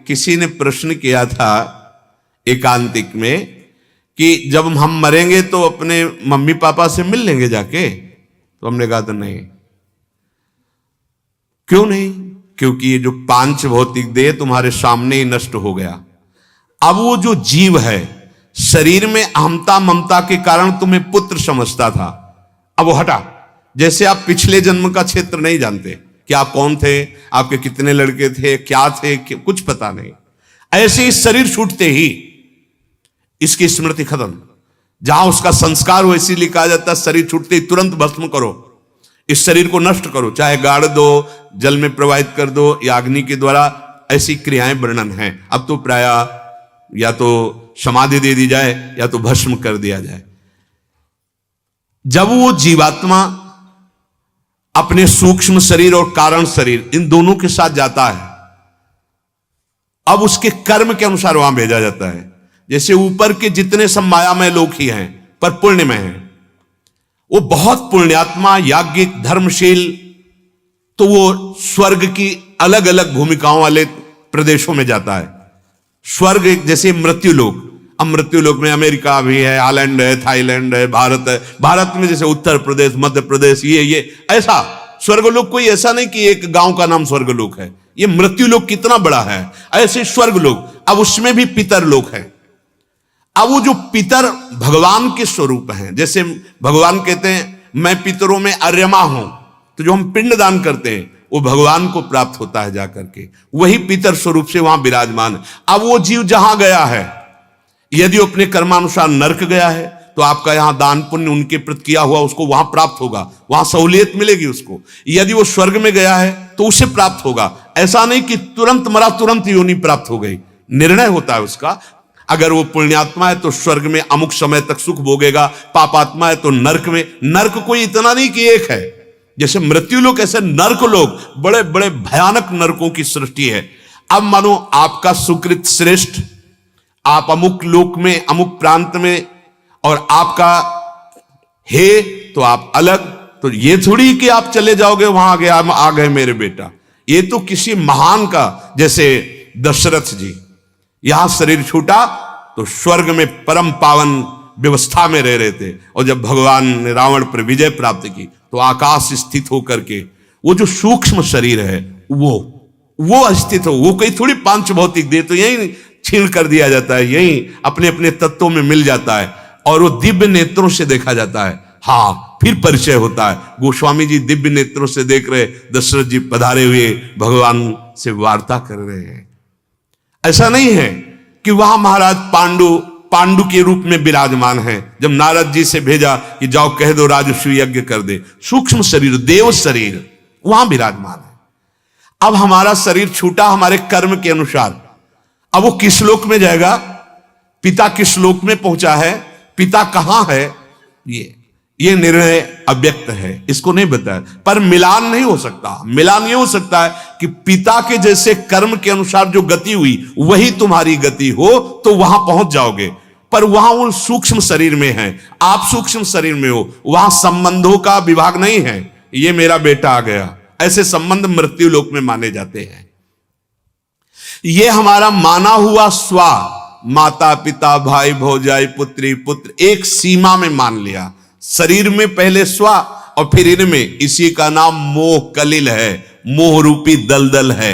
किसी ने प्रश्न किया था एकांतिक में कि जब हम मरेंगे तो अपने मम्मी पापा से मिल लेंगे जाके, तो हमने कहा तो नहीं। क्यों नहीं? क्योंकि ये जो पांच भौतिक देह तुम्हारे सामने ही नष्ट हो गया। अब वो जो जीव है शरीर में अहमता ममता के कारण तुम्हें पुत्र समझता था, अब वो हटा। जैसे आप पिछले जन्म का क्षेत्र नहीं जानते कि आप कौन थे, आपके कितने लड़के थे, क्या थे, कुछ पता नहीं, ऐसे ही शरीर छूटते ही इसकी स्मृति खत्म। जहां उसका संस्कार हो, इसीलिए कहा जाता है शरीर छूटते ही तुरंत भस्म करो, इस शरीर को नष्ट करो, चाहे गाड़ दो, जल में प्रवाहित कर दो या अग्नि के द्वारा, ऐसी क्रियाएं वर्णन हैं। अब तो प्राय या तो समाधि दे दी जाए या तो भस्म कर दिया जाए। जब वो जीवात्मा अपने सूक्ष्म शरीर और कारण शरीर इन दोनों के साथ जाता है, अब उसके कर्म के अनुसार वहां भेजा जाता है। जैसे ऊपर के जितने सब मायामय लोग ही हैं पर पुण्य में हैं, वो बहुत पुण्यात्मा याज्ञिक धर्मशील, तो वो स्वर्ग की अलग अलग भूमिकाओं वाले प्रदेशों में जाता है। स्वर्ग जैसे मृत्यु लोक, अब मृत्यु लोक में अमेरिका भी है, हॉलैंड है, थाईलैंड है, भारत है। भारत में जैसे उत्तर प्रदेश, मध्य प्रदेश, ये ऐसा स्वर्गलोक कोई ऐसा नहीं कि एक गांव का नाम स्वर्गलोक है। ये मृत्यु लोक कितना बड़ा है, ऐसे स्वर्गलोक। अब उसमें भी पितर लोक है। अब वो जो पितर भगवान के स्वरूप हैं, जैसे भगवान कहते हैं मैं पितरों में अर्यमा हूं, तो जो हम पिंडदान करते हैं वो भगवान को प्राप्त होता है जाकर के, वही पितर स्वरूप से वहां विराजमान है। अब वो जीव जहां गया है, यदि अपने कर्मानुसार नरक गया है तो आपका यहां दान पुण्य उनके प्रति किया हुआ उसको वहां प्राप्त होगा, वहां सहूलियत मिलेगी उसको। यदि वो स्वर्ग में गया है तो उसे प्राप्त होगा। ऐसा नहीं कि तुरंत मरा तुरंत योनि प्राप्त हो गई, निर्णय होता है उसका। अगर वो पुण्यात्मा है तो स्वर्ग में अमुक समय तक सुख भोगेगा, पापात्मा है तो नरक में। नरक कोई इतना नहीं कि एक है, जैसे मृत्यु लोक ऐसे नरक लोग, बड़े बड़े भयानक नरकों की सृष्टि है। अब मानो आपका सुकृत श्रेष्ठ, आप अमुक लोक में अमुक प्रांत में, और आपका है तो आप अलग, तो ये थोड़ी कि आप चले जाओगे वहां आ गए मेरे बेटा। ये तो किसी महान का, जैसे दशरथ जी यहां शरीर छूटा तो स्वर्ग में परम पावन व्यवस्था में रह रहे थे, और जब भगवान ने रावण पर विजय प्राप्त की तो आकाश स्थित होकर के वो जो सूक्ष्म शरीर है वो स्थित हो। वो कहीं थोड़ी पांच भौतिक देह, तो यही छीन कर दिया जाता है, यही अपने अपने तत्वों में मिल जाता है, और वो दिव्य नेत्रों से देखा जाता है। हाँ, फिर परिचय होता है। गोस्वामी जी दिव्य नेत्रों से देख रहे, दशरथ जी पधारे हुए भगवान से वार्ता कर रहे हैं। ऐसा नहीं है कि वहां महाराज पांडु के रूप में विराजमान है। जब नारद जी से भेजा कि जाओ कह दो राजस्व यज्ञ कर दे, सूक्ष्म शरीर देव शरीर वहां विराजमान है। अब हमारा शरीर छूटा हमारे कर्म के अनुसार, अब वो किस लोक में जाएगा, पिता किस लोक में पहुंचा है, पिता कहां है, ये निर्णय अव्यक्त है, इसको नहीं बताया। पर मिलान नहीं हो सकता। मिलान ये हो सकता है कि पिता के जैसे कर्म के अनुसार जो गति हुई वही तुम्हारी गति हो, तो वहां पहुंच जाओगे। पर वहां वो सूक्ष्म शरीर में है, आप सूक्ष्म शरीर में हो, वहां संबंधों का विभाग नहीं है। ये मेरा बेटा आ गया, ऐसे संबंध मृत्यु लोक में माने जाते हैं। ये हमारा माना हुआ स्व, माता पिता भाई भौजाई पुत्री पुत्र, एक सीमा में मान लिया। शरीर में पहले स्व और फिर इनमें, इसी का नाम मोह कलिल है, मोह रूपी दलदल है।